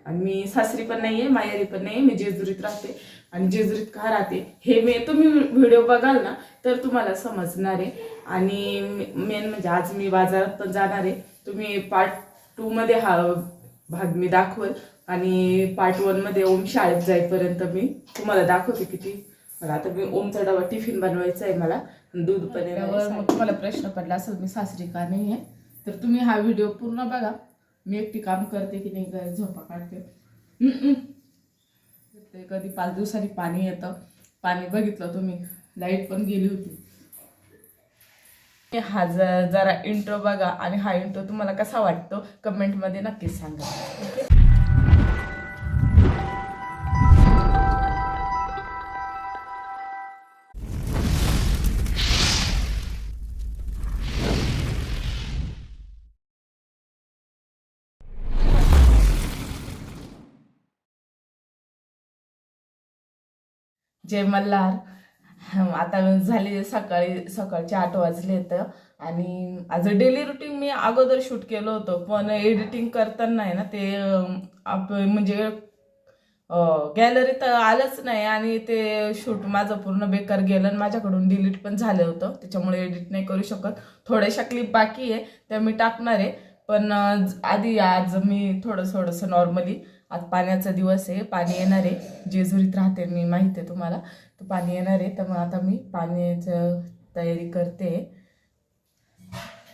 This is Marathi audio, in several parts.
आणि मी सासरी पण नाहीये, माहेरी पण नाही, मी जेजुरीत राहते. आणि जेजुरीत का राहते हे तुम्ही व्हिडिओ बघाल ना तर तुम्हाला समजणार आहे. आणि मेन म्हणजे आज मी बाजारात पण जाणार आहे. तुम्ही पार्ट 2 मध्ये हा भाग मी दाखवल आणि पार्ट 1 मध्ये ओम शाळेत जाईपर्यंत मी तुम्हाला दाखवते किती. मला आता मी ओमचा डबा टिफिन बनवायचा आहे, मला दूध पण आहे. मग तुम्हाला प्रश्न पडला असेल मी सासरी का नाही आहे, तर तुम्ही हा व्हिडिओ पूर्ण बघा. मी एकटी काम करते की नाही, काय झोपा काढते. ते कधी 5 दिवसांनी पाणी येतं. पाणी बघितलं तुम्ही, लाईट पण गेली होती. हा जरा इंट्रो बघा आणि हा इंट्रो तुम्हाला कसा वाटतो कमेंटमध्ये नक्कीच सांगा. जय मल्हार. आता झाले सकाळचे 8 वाजले तर. आणि आज डेली रुटीन मी अगोदर शूट केलं होतं, पण एडिटिंग करताना आहे ना ते म्हणजे गॅलरीत आलंच नाही आणि ते शूट माझं पूर्ण बेकार गेलं आणि माझ्याकडून डिलीट पण झालं होतं. त्याच्यामुळे एडिट नाही करू शकत. थोड्याशा क्लिप बाकी आहे त्या मी टाकणार आहे. पण आधी आज मी थोडंसं नॉर्मली, आज पाण्याचा दिवस आहे, पाणी येणार आहे. जेजुरीत राहते मी, माहिती आहे तुम्हाला, तर पाणी येणार आहे. तर मग आता मी पाण्याचं तयारी करते.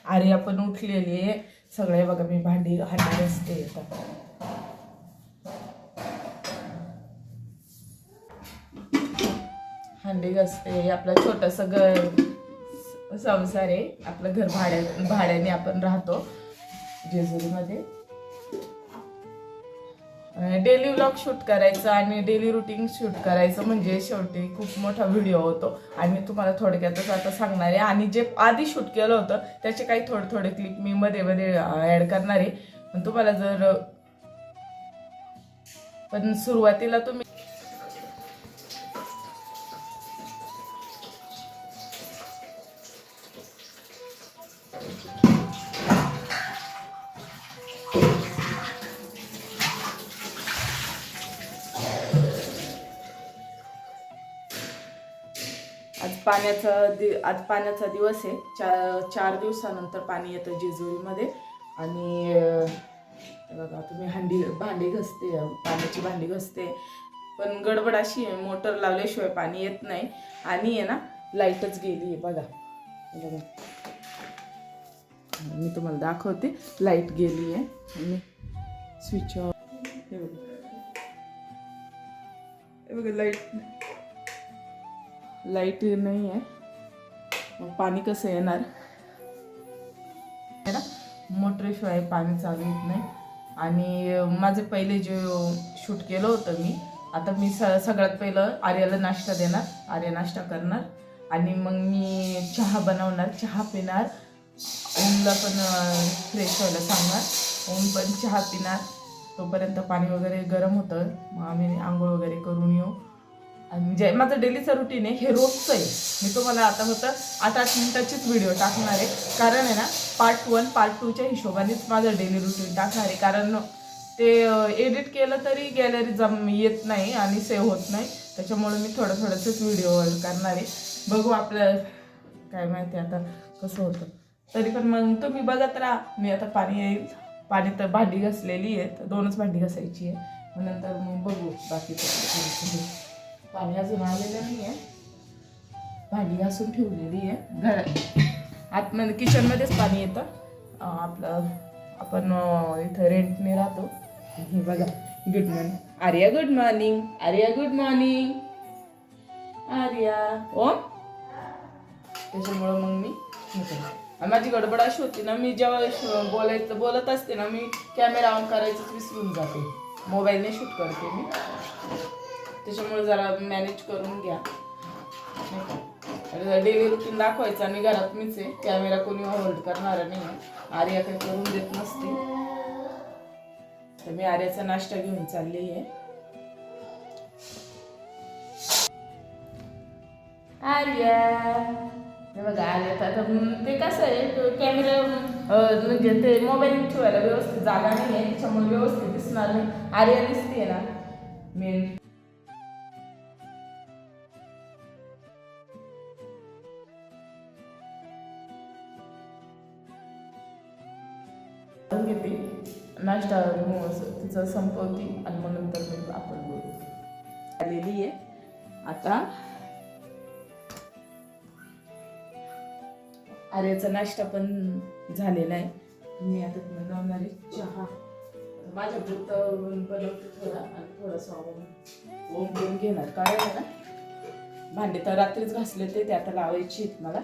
आर्या पण उठलेली आहे. सगळे बघा मी भांडी घासते. भांडी घासते. आपलं छोटंसं संसार आहे. आपलं घर भाड्याने आपण राहतो जेजुरीमध्ये. डेली व्लॉग शूट करायचं आणि डेली रुटीन शूट करायचं म्हणजे शेवटी खूप मोठा व्हिडिओ होतो. आणि मी तुम्हाला थोडक्यातच आता सांगणार आहे. आणि जे आधी शूट केलं होतं त्याचे काही थोडे क्लिप मी मध्ये ऍड करणार आहे. पण तुम्हाला पण सुरुवातीला तुम्ही आज पाण्याचा दिवस आहे. 4 दिवसानंतर पाणी येतं जेजुरीमध्ये. आणि बघा तुम्ही भांडी घासते, पाण्याची भांडी घासते. पण गडबड अशी आहे, मोटर लावल्याशिवाय पाणी येत नाही. आणि आहे ना लाईटच गेली आहे बघा. मी तुम्हाला दाखवते, लाईट गेली आहे आणि स्विच ऑफ. हे बघा लाईट नाही आहे. मग पाणी कसं येणार ना, मोटरशिवाय पाणी चालू येत नाही. आणि माझे पहिले जे शूट केलं होतं मी, आता मी सगळ्यात पहिलं आर्याला नाश्ता देणार. आर्या नाश्ता करणार आणि मग मी चहा बनवणार, चहा पिणार. ओमला पण फ्रेश व्हायला सांगणार, ओम पण चहा पिणार. तोपर्यंत पाणी वगैरे गरम होतं, मग आम्ही आंघोळ वगैरे करून येऊ. आणि जे माझं डेलीचं रुटीन आहे हे रोजचं आहे. मी तुम्हाला आता फक्त 8 मिनिटाचीच व्हिडिओ टाकणार आहे. कारण आहे ना पार्ट 1 पार्ट 2च्या हिशोबानेच माझं डेली रुटीन टाकणार आहे. कारण ते एडिट केलं तरी गॅलरी येत नाही आणि सेव्ह होत नाही. त्याच्यामुळे मी थोडंसंच व्हिडिओ करणार आहे. बघू आपलं काय माहिती आता कसं होतं. तरी पण मग तुम्ही बघत राहा. मी आता पाणी येईल. पाणी तर भांडी घासलेली आहे, 2च भांडी घासायची आहे. मग नंतर मग बघू बाकीचं. पाणी अजून आलेलं नाही आहे, भांडी घासून ठेवलेली आहे. आतमध्ये किचनमध्येच पाणी येतं. आपण इथं रेंटने राहतो. हे बघा, good morning Arya, good morning Arya, good morning Arya. Om त्याच्यामुळं मग मी माझी गडबड अशी होती ना, मी जेव्हा बोलत असते ना, मी कॅमेरा ऑन करायचंच विसरून जाते. मोबाईलने शूट करते मी, त्याच्यामुळे जरा मॅनेज करून घ्या. डेली रुटीन दाखवायचं आणि घरात मीच आहे, कॅमेरा कोणी होल्ड करणार नाही. आर्या काही करून देत नसते. तर मी आर्याचा नाश्ता घेऊन चालली आहे. आर्या हे बघा, आर्या आता ते कसं आहे, कॅमेरा म्हणजे ते मोबाईल ठेवायला व्यवस्थित जागा नाही आहे, त्याच्यामुळे व्यवस्थित दिसणार नाही. आर्या दिसते ना मेन. घेते नाश्ता तिचं संपवती आणि मग नंतर मी आपण बोलू. आलेली आहे आता. आर्याचा नाश्ता पण झालेला आहे. मी आता बनवणार आहे चहा. माझ्या पुरतं बनवते थोडा आणि थोडासा ओम पिऊन घेणार. काय आहे ना, भांडे तर रात्रीच घासले ते आता लावायची आहेत मला.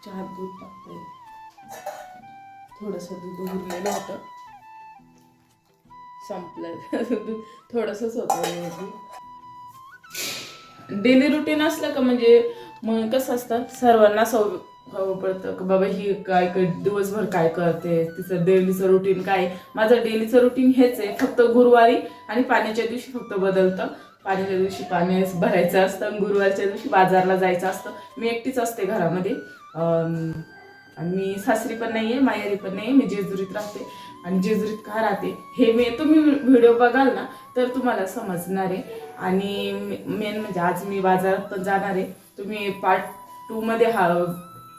चहा दूध टाकते. थोडंसं दूध उरलेलं होतं, संपलं दूध थोडंसंच होतं. डेली रुटीन असलं का म्हणजे मग कसं असतं, सर्वांना हवं पडतं की बाबा ही काय दिवसभर काय करते, तिचं डेलीचं रुटीन काय. माझं डेलीचं रुटीन हेच आहे, फक्त गुरुवारी आणि पाण्याच्या दिवशी फक्त बदलतं. पाण्याच्या दिवशी पाणी भरायचं असतं, गुरुवारच्या दिवशी बाजारला जायचं असतं. मी एकटीच असते घरामध्ये. आणि मी सासरी पण नाहीये, माहेरी पण नाहीये. मी जेजुरीत राहते. आणि जेजुरीत का राहते हे तुम्ही व्हिडिओ बघाल ना तर तुम्हाला समजणार आहे. आणि मेन म्हणजे आज मी बाजारात पण जाणार आहे. तुम्ही पार्ट 2 मध्ये हा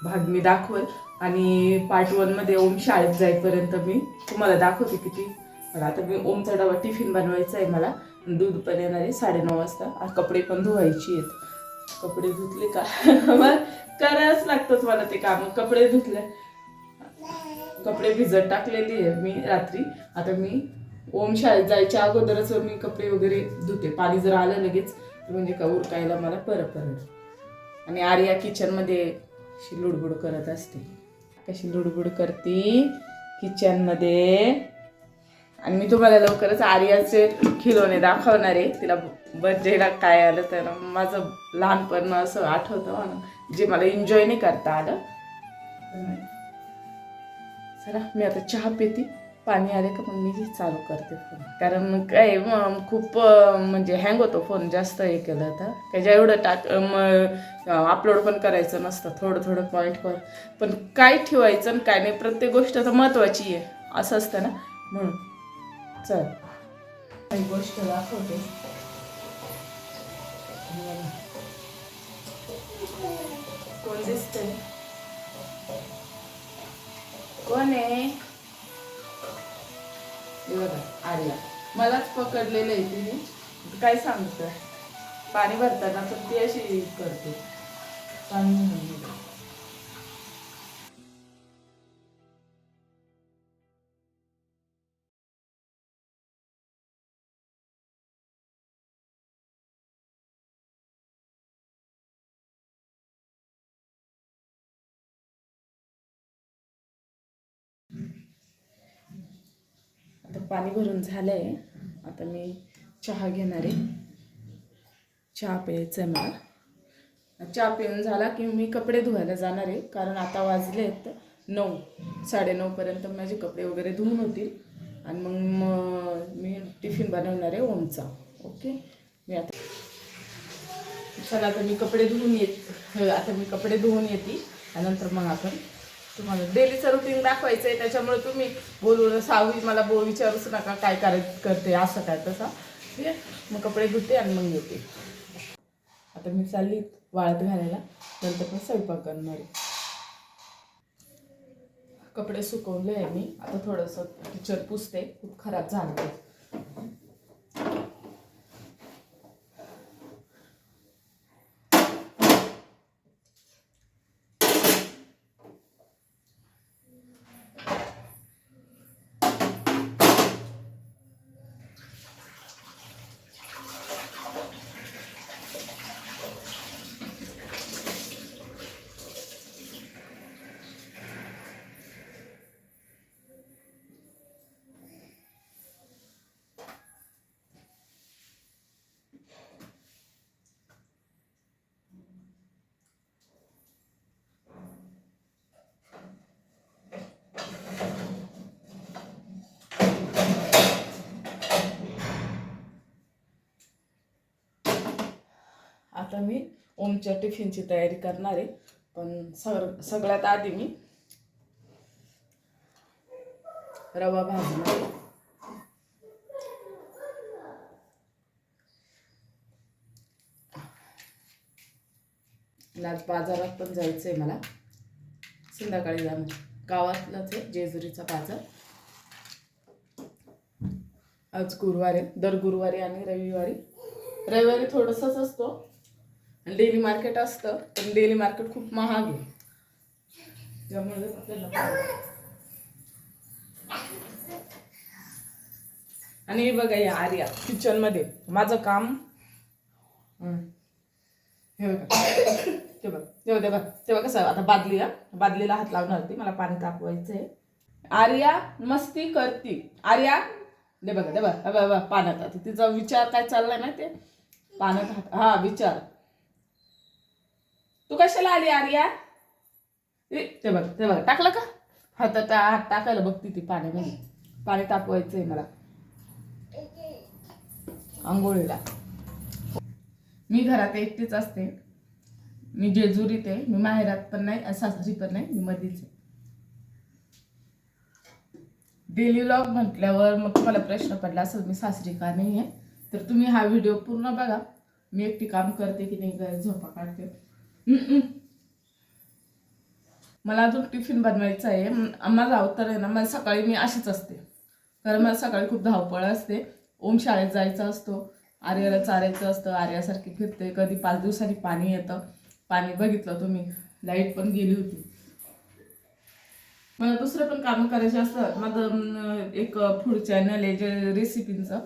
भाग मी दाखवेल आणि पार्ट 1 मध्ये ओम शाळेत जाईपर्यंत मी तुम्हाला दाखवते किती. आता मी ओमचा डबा टिफिन बनवायचा आहे मला. दूध पण येणार आहे 9:30 वाजता. कपडे पण धुवायची आहेत. कपडे धुतले का मग करायच लागतंच मला ते काम. कपडे धुतले, कपडे भिजत टाकलेली आहे मी रात्री. आता मी ओम शाळेत जायच्या अगोदरच मी कपडे वगैरे धुते. पाणी जर आलं लगेच म्हणजे का उरकायला मला बरं पडेल. आणि आर्या किचनमध्ये अशी लुडबुड करत असते. कशी लुडबुड करते किचनमध्ये. आणि मी तुम्हाला लवकरच आर्याचे खिलोने दाखवणार आहे. तिला बर्थडेला काय आलं तर माझं लहानपण असं आठवतं म्हणून, जे मला एन्जॉय नाही करता आलं. चला मी आता चहा पिते. पाणी आले का मग मी चालू करते फोन. कारण काय खूप म्हणजे हँग होतो फोन जास्त हे केलं तर. त्याच्या एवढं अपलोड पण करायचं नसतं. थोडं थोडं पॉईंट पण काय ठेवायचं आणि काय नाही, प्रत्येक गोष्ट तर महत्त्वाची आहे असं असतं ना. म्हणून चल काही गोष्ट दाखवते. कोण दिसतंय? कोण आहे? बघा आर्या. मलाच पकडलेलं आहे तिने. काय सांगतं, पाणी भरताना तर ती अशी करते. पाणी आता पाणी भरून झालंय. आता मी चहा घेणार आहे. चहा प्यायचं आहे मला. चहा पिऊन झाला की मी कपडे धुवायला जाणार आहे. कारण आता वाजलेत 9, 9:30 पर्यंत माझे कपडे वगैरे धुवून होतील. आणि मग मी टिफिन बनवणार आहे ओमचा. ओके. मी आता चला आता मी कपडे धुवून येते आणि नंतर मग आपण तुम्हाला डेलीचं रुटीन दाखवायचं आहे. त्याच्यामुळे तुम्ही बोलू सावली मला विचारूच नका काय करते असं काय तसं. ठीक आहे. मग कपडे धुते आणि मग येते. आता मी चालली वाळत घालायला, नंतर मी स्वयंपाक करणार आहे. कपडे सुकवले आहे मी. आता थोडंसं किचन पुसते, खूप खराब झालं. आता मी ओमच्या टिफिनची तयारी करणार आहे, पण सगळ्यात आधी मी रवा भाजणार आहे. आज बाजारात पण जायचं आहे मला, संध्याकाळी जाणार. गावातलाच आहे, जेजुरीचा बाजार. आज गुरुवार आहे, दर गुरुवारी आणि रविवारी थोडंसंच असतो. डेली मार्केट असतं, पण डेली मार्केट खूप महाग आहे, त्यामुळे आणि बघा या आर्या किचन मध्ये माझं काम. हे बघा तेव्हा कसं आता बादलीला हात लावणार ती, मला पाणी तापवायचंय. आर्या मस्ती करती. आर्या दे बघा पाण्यात. आता तिचा विचार काय चाललाय ना, ते पाण्यात हात. हा विचार, तू कशाला आली आर्या? ते बघ टाकलं का हात टाकायला बघती ती पाण्यामध्ये. पाणी तापवायचंय मला आंघोळीला. मी घरात एकटीच असते. मी जेजुरीत आहे, मी माहेरात पण नाही, सासरी पण नाही, मी मधीच आहे. डेली व्लॉग म्हटल्यावर मग तुम्हाला प्रश्न पडला असेल मी सासरी का नाही आहे, तर तुम्ही हा व्हिडिओ पूर्ण बघा. मी एकटी काम करते की नाही, झोपा काढते. मला अजून टिफिन बनवायचं आहे. माझा अवतार आहे ना, मला सकाळी मी अशीच असते, कारण मला सकाळी खूप धावपळ असते. ओम शाळेत जायचा असतो, आर्याला चारायचं असतं, आर्यासारखी फिरते. कधी 5 दिवसांनी पाणी येतं. पाणी बघितलं तुम्ही, लाईट पण गेली होती. मला दुसरं पण काम करायचे असतात. माझं एक फूड चॅनल आहे, जे रेसिपींचं,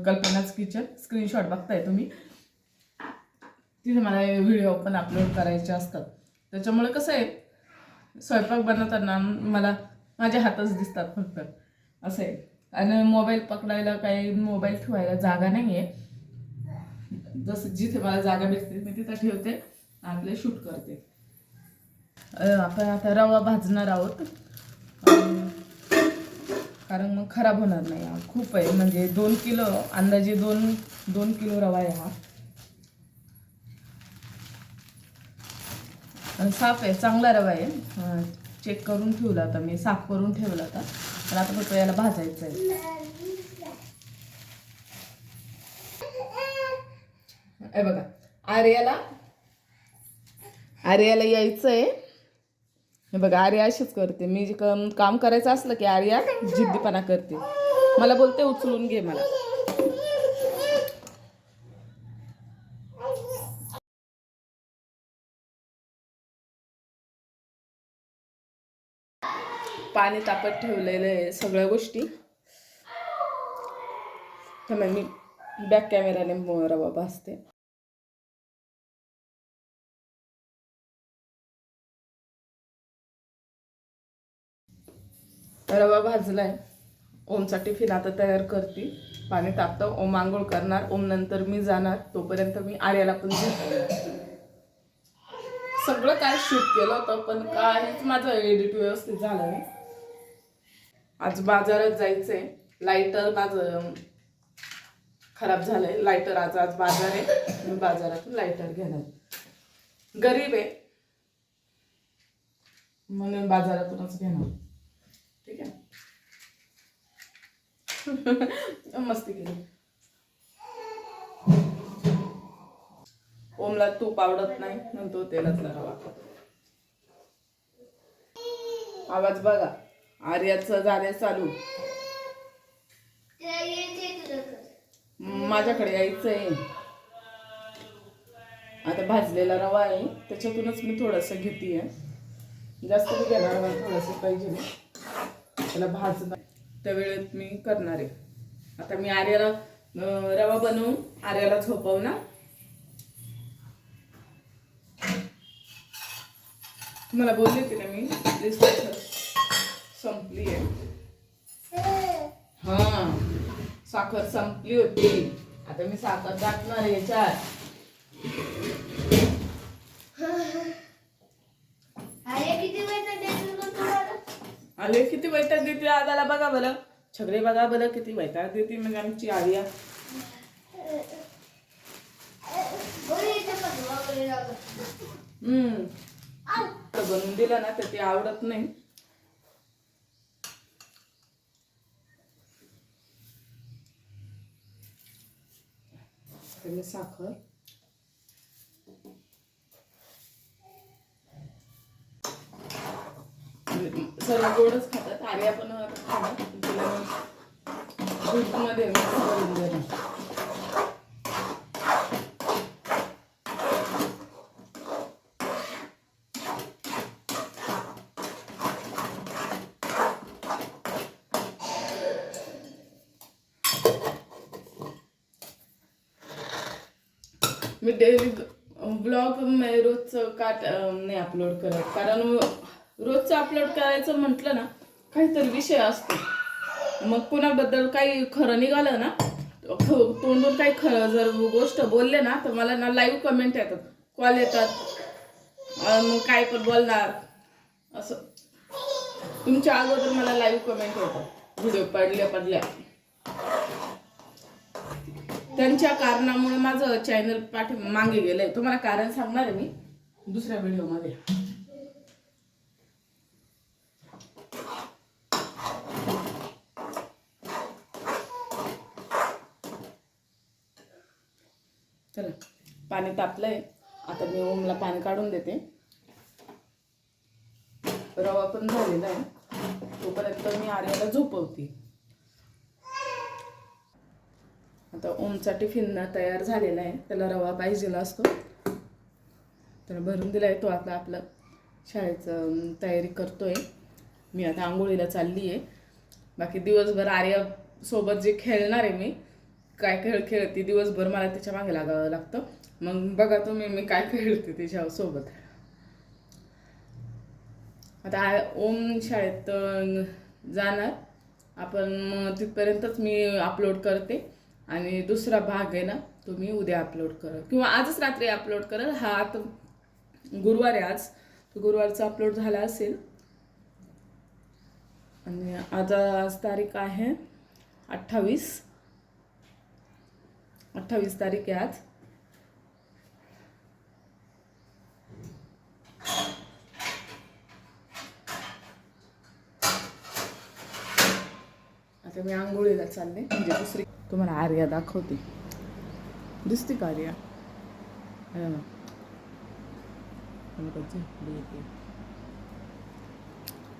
कल्पनाच किचन. स्क्रीनशॉट बघताय तुम्ही, तिथे मला व्हिडिओ पण अपलोड करायचे असतात. त्याच्यामुळे कसं आहे, स्वयंपाक बनवताना मला माझे हातच दिसतात फक्त, असं आहे. आणि मोबाईल पकडायला काही, मोबाईल ठेवायला जागा नाही आहे. जसं जिथे मला जागा भेटते मी तिथं ठेवते, आपले शूट करते. आपण आता रवा भाजणार आहोत, कारण मग खराब होणार नाही. खूप आहे, म्हणजे 2 किलो अंदाजे 2 किलो रवा आहे हा. आणि साफ आहे, चांगला रवा आहे. चेक करून ठेवला होता मी, साफ करून ठेवला होता. पण आता फक्त याला भाजायचं आहे. हे बघा, आर्याला यायचं आहे. हे बघा, आर्या अशीच करते. मी काम करायचं असलं की आर्या जिद्दीपणा करते, मला बोलते उचलून घे मला. पाणी तापत ठेवलेलं आहे, सगळ्या गोष्टी. त्यामुळे मी बॅक कॅमेराने रवा भाजते. रवा भाजलाय. ओमचा टिफिन आता तयार करते. पाणी तापतं, ओम आंघोळ करणार. ओम नंतर मी जाणार, तोपर्यंत मी आर्याला पण झोपवणार. सगळं काय शूट केलं होतं, पण काहीच माझं एडिट व्यवस्थित झालं नाही. आज बाजारात जायचंय. लाईटर माझं खराब झालंय. लाईटर आज बाजार आहे, मी बाजारातून लाईटर घेणार. गरीब आहे म्हणून बाजारातूनच घेणार. ठीक आहे. मस्ती केली. ओमला तूप आवडत नाही, म्हणतो तेलातला रवा. आवाज बघा, आर्याचं झाले चालू. माझ्याकडे यायचंय. आता भाजलेला रवा आहे, त्याच्यातूनच मी थोडंसं घेते. जास्त मी घेणार, थोडंसं पाहिजे ना त्याला भाजणं. त्या वेळेत मी करणार आहे. आता मी आर्याला रवा बनवून आर्याला झोपवणार. तुम्हाला बोलले होते ना मी, संपली आहे. हा, साखर संपली होती. आता मी साखर टाकणार आहे याच्यात. आले किती वैताग देते आगाला, बघा बरं. छगडे बघा बरं किती वैताग देते म्हणजे आमची आर्या. बनवून दिलं ना तर ते आवडत नाही. साखर सर्व गोडच खातात. आर्या पण खातात. तिला दूधमध्ये मिक्स करून देणं. मी डेली ब्लॉग रोजचं नाही अपलोड करत, कारण रोजचं अपलोड करायचं म्हटलं ना काहीतरी विषय असतो. मग कुणाबद्दल काही खरं निघालं ना, तोंडून काही खरं जर गोष्ट बोलले ना तर मला ना लाईव्ह कमेंट येतात, कॉल येतात, मग काय पण बोलणार असं. तुमच्या अगोदर मला लाईव्ह कमेंट येतात व्हिडिओ पडल्या. त्यांच्या कारणामुळे माझं चॅनल मागे गेलंय. तुम्हाला कारण सांगणार आहे मी दुसऱ्या व्हिडिओमध्ये. चला पाणी तापलंय, आता मी ओमला पाणी काढून देते. रवा पण झालेला आहे, तोपर्यंत मी आर्याला झोपवते. आता ओमचा टिफिन तयार झालेला आहे, त्याला रवा पाहिजेला असतो, त्याला भरून दिलाय. तो आता आपलं शाळेचं तयारी करतोय. मी आता आंघोळीला चालली आहे. बाकी दिवसभर आर्या सोबत जे खेळणार आहे, मी काय खेळ खेळते दिवसभर, मला तिच्या मागे लागावं लागतं. मग बघा तुम्ही मी काय खेळते तिच्या सोबत. आता ओम शाळेत जाणार, आपण तिथपर्यंतच मी अपलोड करते. आणि दुसरा भाग आहे ना तो मी उद्या अपलोड करेल किंवा आजच रात्री अपलोड करेल. हा आता गुरुवार आहे, आज तो गुरुवारचा अपलोड झाला असेल. आणि आज तारीख आहे 28 तारीख आहे आज. आता मी आंघोळीला चालले, म्हणजे दुसरी तुम्हाला आर्या दाखवते. दिसते का आर्या?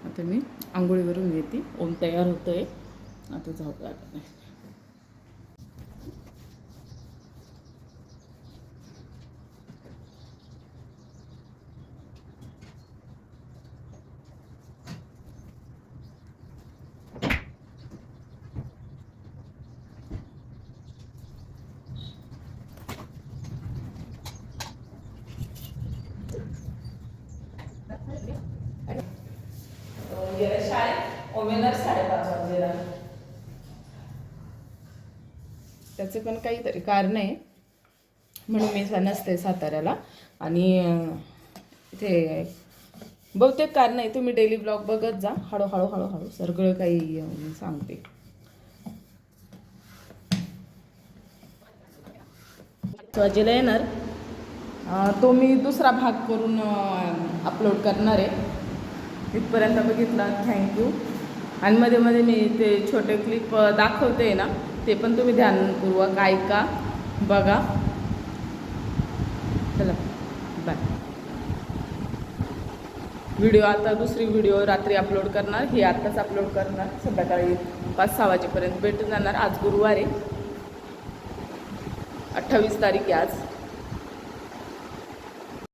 आता मी आंघोळीवरून येते. ओम तयार होतोय, आता जाऊ आता. शाळेत ओमेनर 5:30 वाजलेला. त्याचे पण काहीतरी कारण आहे म्हणून मी नसते साताऱ्याला. आणि इथे बहुतेक कारण आहे. तुम्ही डेली ब्लॉग बघत जा, हळूहळू सगळं काही सांगते. वाजेला येणार, तो मी दुसरा भाग करून अपलोड करणार आहे. इथपर्यंत बघितला, थँक्यू. आणि मध्ये मध्ये मी ते छोटे क्लिप दाखवते ना, ते पण तुम्ही ध्यानपूर्वक ऐका, बघा. चला बाय. व्हिडिओ आता दुसरी व्हिडिओ रात्री अपलोड करणार, ही आत्ताच अपलोड करणार. संध्याकाळी 5-6 वाजेपर्यंत भेटून जाणार. आज गुरुवार आहे, 28 तारीख आहे आज.